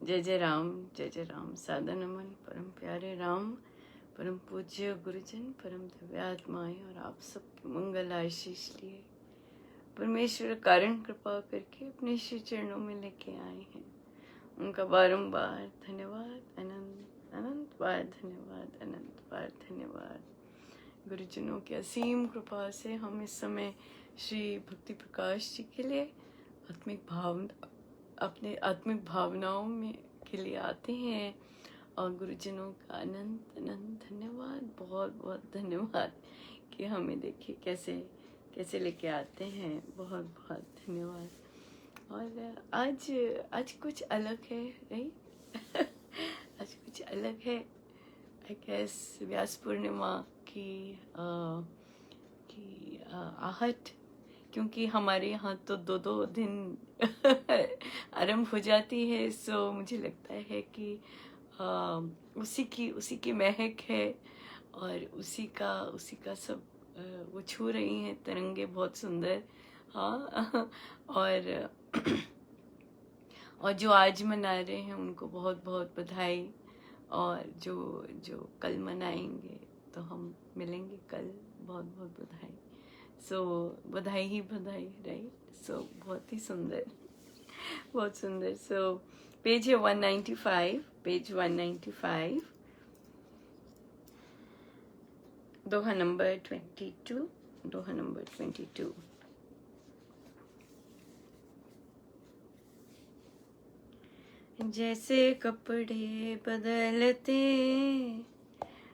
जय जय राम। सादर नमन परम प्यारे राम, परम पूज्य गुरुजन, परम दिव्यात्माएं और आप सबके मंगल आशीष लिए परमेश्वर कारण कृपा करके अपने श्री चरणों में लेके आए हैं। उनका बारंबार धन्यवाद, अनंत अनंत बार धन्यवाद, अनंत बार धन्यवाद। गुरुजनों की असीम कृपा से हम इस समय श्री भक्ति प्रकाश जी के लिए अपने आत्मिक भावनाओं में के लिए आते हैं और गुरुजनों का अनंत अनंत धन्यवाद, बहुत बहुत धन्यवाद कि हमें देखिए कैसे कैसे लेके आते हैं। बहुत बहुत धन्यवाद। और आज कुछ अलग है, राइट? आज कुछ अलग है। आई गेस व्यास पूर्णिमा की आहट, क्योंकि हमारे यहाँ तो दो दिन आरंभ हो जाती है। सो मुझे लगता है कि उसी की महक है और उसी का सब वो छू रही हैं तरंगे, बहुत सुंदर। हाँ और जो आज मना रहे हैं उनको बहुत बहुत बधाई। और जो कल मनाएंगे तो हम मिलेंगे कल, बहुत बहुत बधाई। सो बधाई ही बधाई, राइट? सो बहुत ही सुंदर, बहुत सुंदर। सो पेज है 195, पेज 195, दोहा नंबर 22, दोहा नंबर 22। जैसे कपड़े बदलते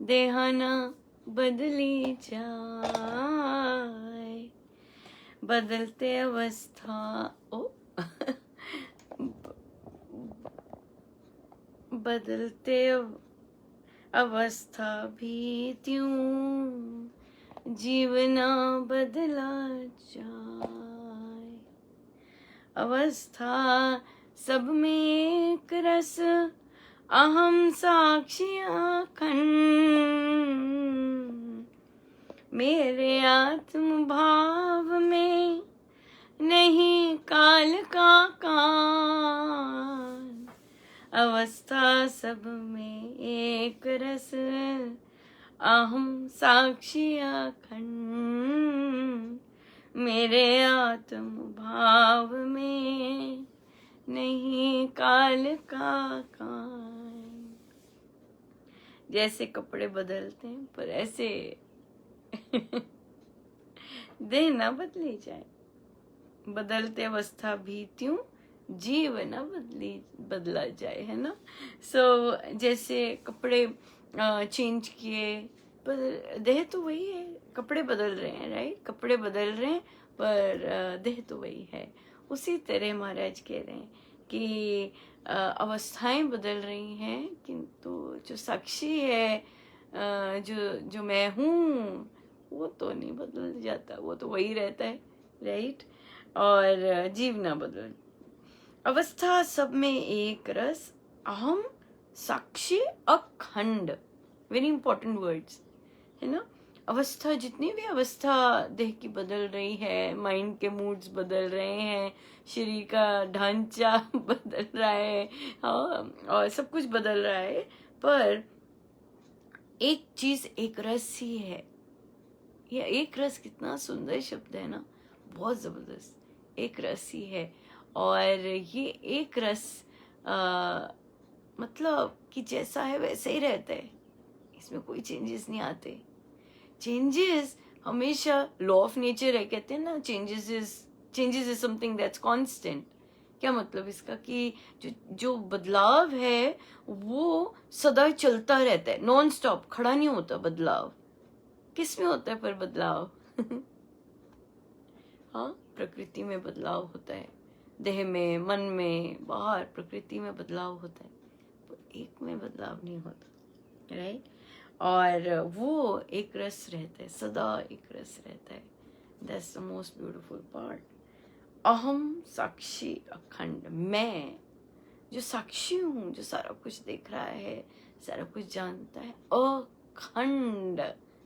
देहाना बदली जाए, बदलते अवस्था बदलते अवस्था भी त्यों जीवना बदला जाए। अवस्था सब में एक रस, अहम साक्षी अखंड, मेरे आत्म भाव में नहीं काल का कान। अवस्था सब में एक रस, अहम साक्षी अखंड, मेरे आत्म भाव में नहीं काल का कान। जैसे कपड़े बदलते हैं पर ऐसे देह न बदली जाए, बदलते अवस्था भी त्यों जीव न बदला जाए, है ना? सो जैसे कपड़े चेंज किए पर देह तो वही है। कपड़े बदल रहे हैं, राइट? कपड़े बदल रहे हैं पर देह तो वही है। उसी तरह महाराज कह रहे हैं कि अवस्थाएं बदल रही हैं किंतु जो साक्षी है, जो मैं हूँ, वो तो नहीं बदल जाता, वो तो वही रहता है, राइट? और जीव ना बदल। अवस्था सब में एक रस, अहम साक्षी अखंड। वेरी इंपॉर्टेंट वर्ड्स, है ना? अवस्था, जितनी भी अवस्था देह की बदल रही है, माइंड के मूड्स बदल रहे हैं, शरीर का ढांचा बदल रहा है, और सब कुछ बदल रहा है, पर एक चीज एक रस ही है। ये एक रस कितना सुंदर शब्द है ना, बहुत जबरदस्त। एक रस ही है और ये एक रस मतलब कि जैसा है वैसे ही रहता है, इसमें कोई चेंजेस नहीं आते। चेंजेस हमेशा लॉ ऑफ नेचर है, कहते हैं ना, changes is something that's constant. क्या मतलब इसका कि जो बदलाव है वो सदा चलता रहता है, नॉन स्टॉप, खड़ा नहीं होता बदलाव। किस में होता है पर बदलाव? हाँ, प्रकृति में बदलाव होता है, देह में, मन में, बाहर प्रकृति में बदलाव होता है, पर एक में बदलाव नहीं होता, राइट? और वो एक रस रहता है, सदा एक रस रहता है। That's the most beautiful part. अहम साक्षी अखंड, मैं जो साक्षी हूँ, जो सारा कुछ देख रहा है, सारा कुछ जानता है, अखंड।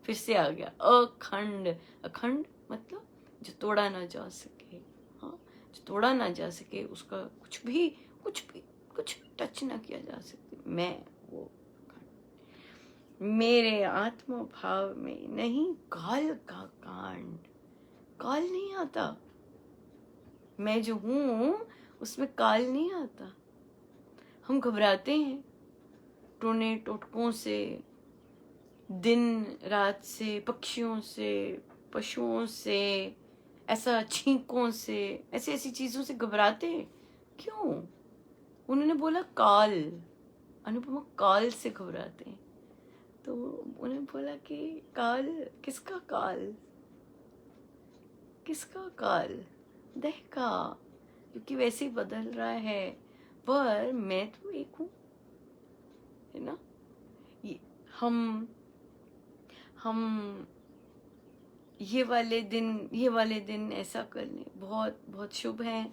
फिर से आ गया अखंड। अखंड मतलब जो तोड़ा ना जा सके। हाँ, जो तोड़ा ना जा सके, उसका कुछ भी कुछ टच ना किया जा सकती, मैं वो मेरे आत्म भाव में नहीं काल का कांड, काल नहीं आता। मैं जो हूं उसमें काल नहीं आता। हम घबराते हैं टोने टोटकों से, दिन रात से, पक्षियों से, पशुओं से, ऐसा छींकों से, ऐसी ऐसी चीजों से घबराते हैं। क्यों? उन्होंने बोला काल, अनुपमा काल से घबराते हैं। तो उन्होंने बोला कि काल, किसका काल? किसका काल? देह का, क्योंकि वैसे ही बदल रहा है, पर मैं तो एक हूं, है ना। हम ये वाले दिन ऐसा करने बहुत बहुत शुभ है।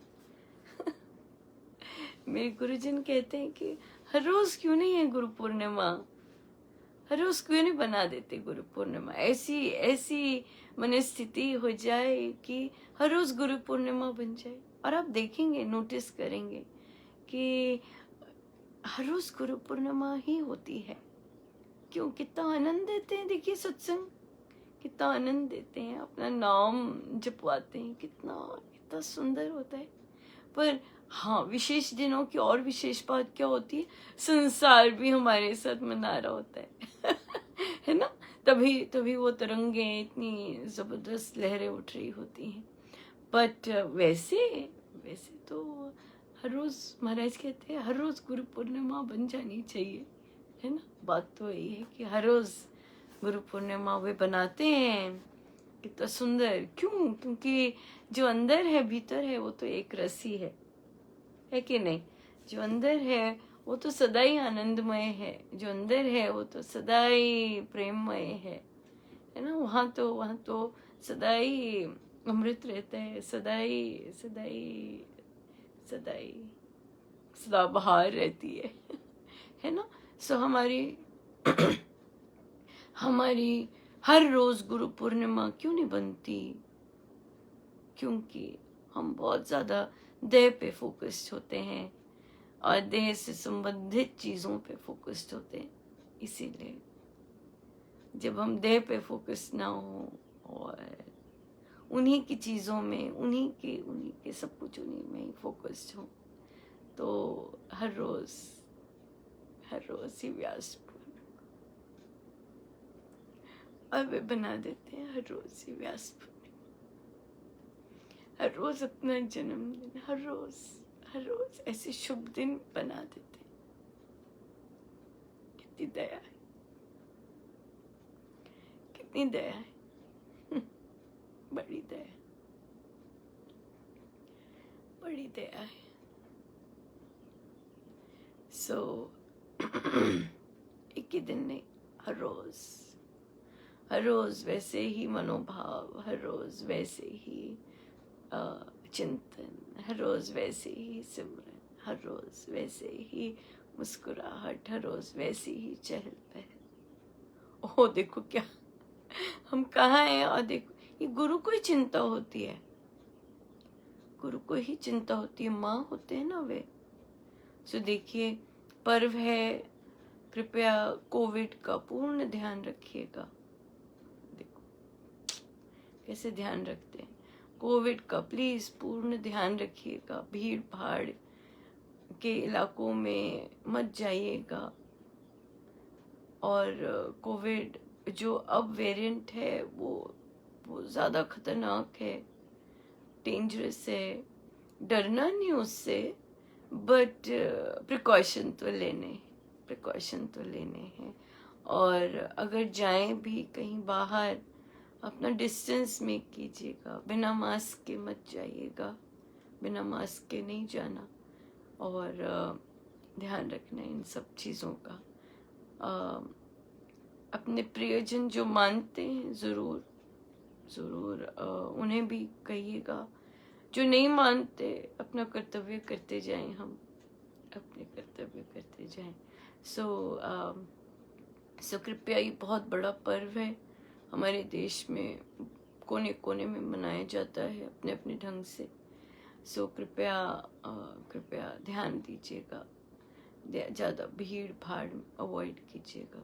मेरे गुरुजन कहते हैं कि हर रोज क्यों नहीं है गुरु पूर्णिमा, हर रोज क्यों नहीं बना देते गुरु पूर्णिमा। ऐसी ऐसी मनस्थिति हो जाए कि हर रोज गुरु पूर्णिमा बन जाए, और आप देखेंगे, नोटिस करेंगे कि हर रोज गुरु पूर्णिमा ही होती है। क्यों? कितना आनंद देते हैं, देखिए सत्संग कितना आनंद देते हैं, अपना नाम जपवाते हैं, कितना कितना सुंदर होता है। पर हाँ, विशेष दिनों की और विशेष बात क्या होती है, संसार भी हमारे साथ मना रहा होता है है ना। तभी तभी वो तरंगे इतनी जबरदस्त लहरें उठ रही होती हैं। बट वैसे वैसे तो हर रोज महाराज कहते हैं हर रोज गुरु पूर्णिमा बन जानी चाहिए, है ना। बात तो यही है कि हर रोज गुरु पूर्णिमा वे बनाते हैं, कितना सुंदर। क्यों? क्योंकि जो अंदर है, भीतर है, वो तो एक रस ही है कि नहीं। जो अंदर है वो तो सदा ही आनंदमय है, जो अंदर है वो तो सदा ही प्रेममय है ना। वहाँ तो सदा ही अमृत रहता है, सदा ही सदा ही सदा ही सदाबहार रहती है ना। सो हमारी हर रोज गुरु पूर्णिमा क्यों नहीं बनती? क्योंकि हम बहुत ज्यादा देह पे फोकस्ड होते हैं और देह से संबंधित चीजों पे फोकस्ड होते हैं। इसीलिए जब हम देह पे फोकस ना हो और उन्हीं की चीजों में, उन्हीं के सब कुछ उन्हीं में ही फोकस्ड हो, तो हर रोज ही व्यास और वे बना देते हैं हर रोज ही व्यास, हर रोज अपना जन्मदिन, हर रोज ऐसे शुभ दिन बना देते हैं। कितनी दया है, कितनी दया है बड़ी दया, बड़ी दया है। सो एक ही दिन नहीं, हर रोज वैसे ही मनोभाव, हर रोज वैसे ही चिंतन, हर रोज वैसे ही सिमरन, हर रोज वैसे ही मुस्कुराहट, हर रोज वैसी ही चहल पहल। ओह देखो क्या हम कहाँ हैं, और देखो ये गुरु को ही चिंता होती है, गुरु को ही चिंता होती है, माँ होते हैं ना वे। सो देखिए, पर्व है, कृपया कोविड का पूर्ण ध्यान रखिएगा। देखो कैसे ध्यान रखते हैं, कोविड का प्लीज पूर्ण ध्यान रखिएगा। भीड़ भाड़ के इलाकों में मत जाइएगा। और कोविड जो अब वेरिएंट है वो ज्यादा खतरनाक है, डेंजरस है। डरना नहीं उससे, बट प्रिकॉशन तो लेने हैं। और अगर जाएं भी कहीं बाहर, अपना डिस्टेंस मेक कीजिएगा, बिना मास्क के मत जाइएगा, बिना मास्क के नहीं जाना। और ध्यान रखना इन सब चीज़ों का। अपने प्रियजन जो मानते हैं ज़रूर उन्हें भी कहिएगा, जो नहीं मानते अपना कर्तव्य करते जाएं, हम अपने कर्तव्य करते जाएं। सो कृपया, ये बहुत बड़ा पर्व है, हमारे देश में कोने कोने में मनाया जाता है अपने अपने ढंग से। सो कृपया ध्यान दीजिएगा, ज़्यादा भीड़ भाड़ अवॉइड कीजिएगा।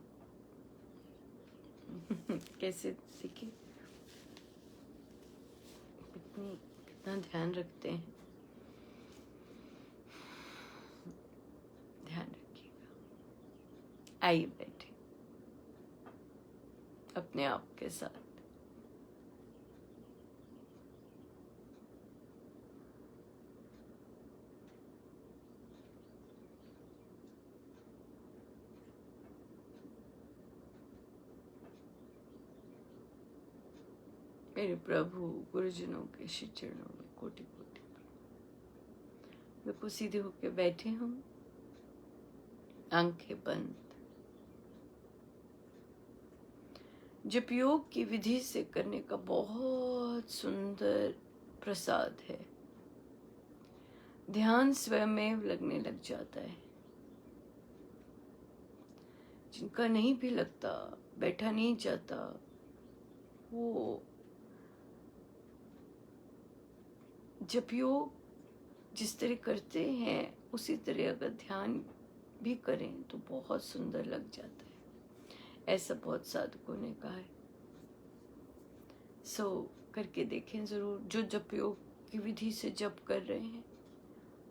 कैसे देखिए कितना ध्यान रखते हैं। ध्यान रखिएगा। आइए बैठे अपने आप के साथ। मेरे प्रभु गुरुजनों के श्री चरणों में कोटि कोटि प्रणाम। बिल्कुल सीधे होकर बैठे हम, आंखें बंद। जप योग की विधि से करने का बहुत सुंदर प्रसाद है। ध्यान स्वयं लगने लग जाता है। जिनका नहीं भी लगता, बैठा नहीं जाता, वो जप योग जिस तरह करते हैं उसी तरह अगर ध्यान भी करें तो बहुत सुंदर लग जाता है। ऐसा बहुत साधकों ने कहा है। सो करके देखें ज़रूर, जो जप योग की विधि से जप कर रहे हैं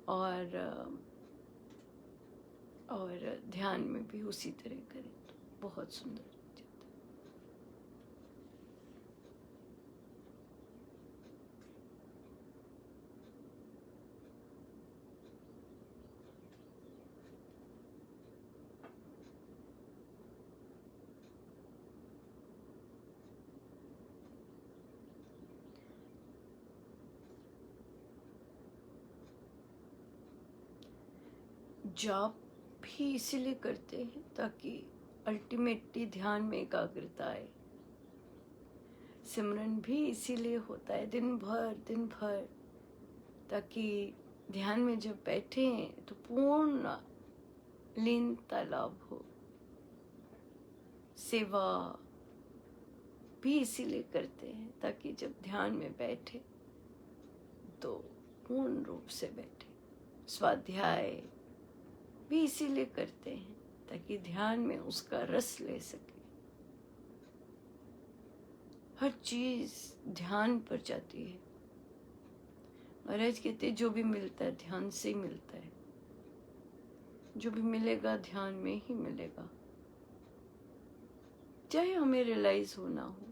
और ध्यान में भी उसी तरह करें तो बहुत सुंदर लग जाता है। जाप भी इसीलिए करते हैं ताकि अल्टीमेटली ध्यान में एकाग्रता आए। सिमरन भी इसीलिए होता है दिन भर, ताकि ध्यान में जब बैठे तो पूर्ण लीनता लाभ हो। सेवा भी इसीलिए करते हैं ताकि जब ध्यान में बैठे तो पूर्ण रूप से बैठे। स्वाध्याय भी इसीलिए करते हैं ताकि ध्यान में उसका रस ले सके। हर चीज ध्यान पर जाती है। महाराज कहते हैं जो भी मिलता है ध्यान से ही मिलता है। जो भी मिलेगा ध्यान में ही मिलेगा, चाहे हमें रियलाइज हो ना हो।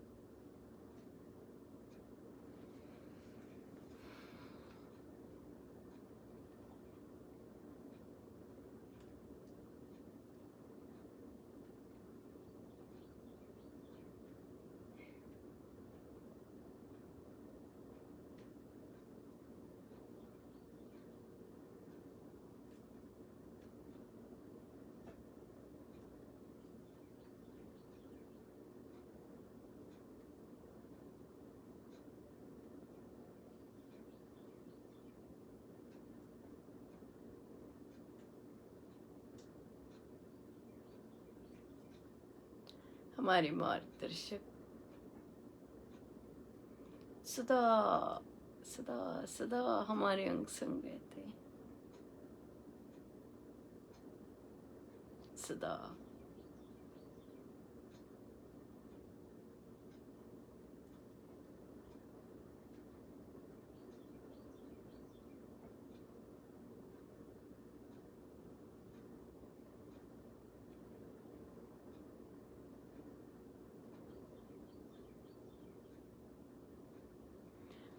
हमारे मार्गदर्शक सदा सदा सदा हमारे अंग संग रहते हैं। सदा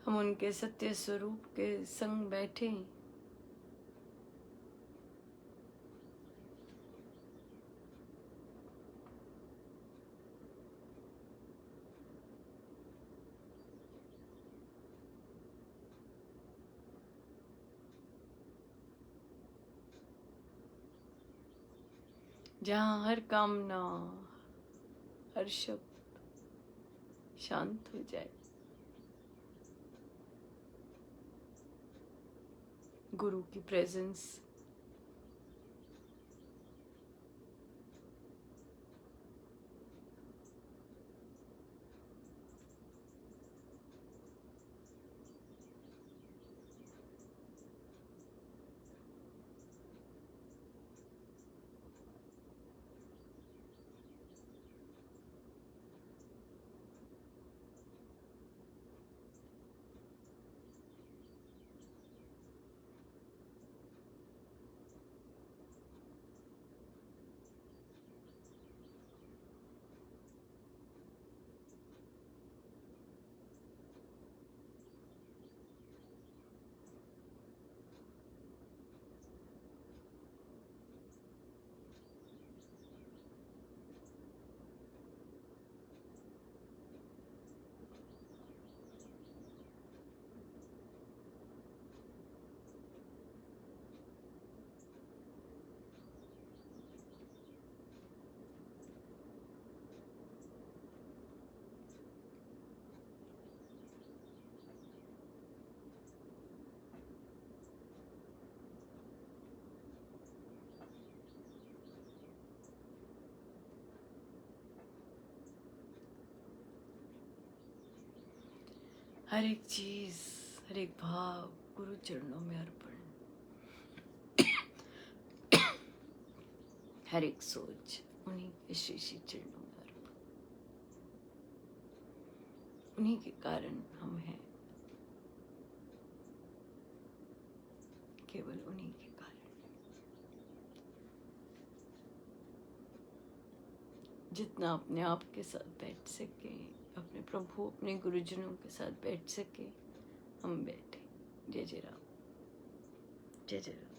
हम उनके सत्य स्वरूप के संग बैठे हैं। जहाँ हर कामना, हर शब्द शांत हो जाए। गुरु की प्रेजेंस हर एक चीज, हर एक भाव गुरु चरणों में अर्पण, हर एक सोच उन्हीं के श्री श्री चरणों में अर्पण। उन्हीं के कारण हम हैं, केवल उन्हीं के कारण। जितना अपने आप के साथ बैठ सके, अपने प्रभु अपने गुरुजनों के साथ बैठ सके, हम बैठे। जय जय राम, जय जय राम।